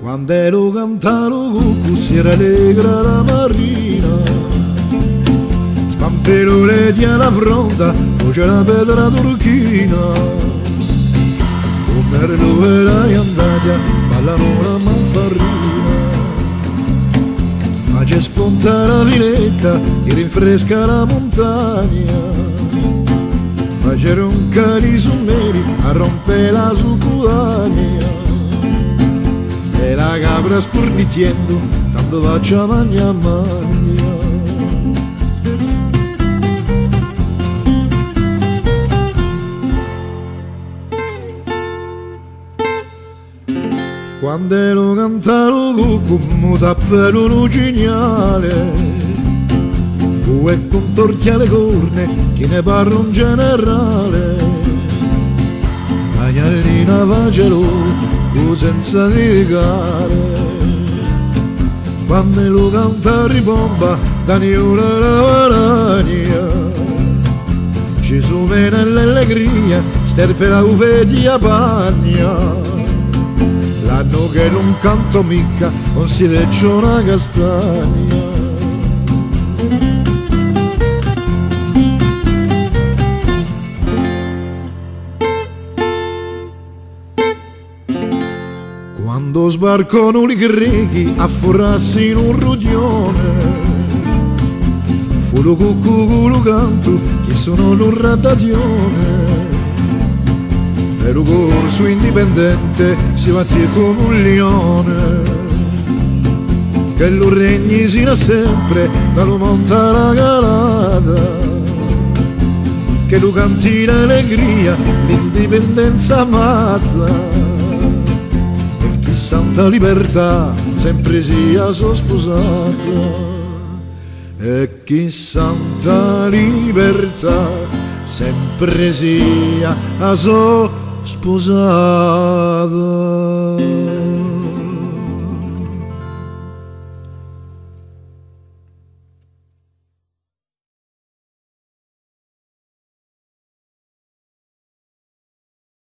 quando ero cantaro cucù si era allegra la marina, spampelore di alla fronda c'è la pedra turchina, come erai andata ballano la manfarina, ma c'è spunta la vinetta che rinfresca la montagna, ma c'era un cari su neri a rompere la succuania, e la capra spurniziendo tanto faccia magna magna. Quando ero cantaro cucù mi tappero un cignale, e contorchia le corne che ne parla un generale, la gnallina facelo senza dedicare, quando lo canta ribomba da niura la varagna, ci sumena l'allegria sterpe la ufetia pagna, l'anno che non canto mica non si vecchia una castagna. Quando sbarcano i grechi a forrarsi in un rudione, fu lo cucù lo canto che sono l'urratazione, e lo corso indipendente si batte come un leone, che lo regni sino a sempre dallo monte alla calata, che lo canti in allegria l'indipendenza amata, santa libertà sempre sia sposata, e chi santa libertà sempre sia sposata.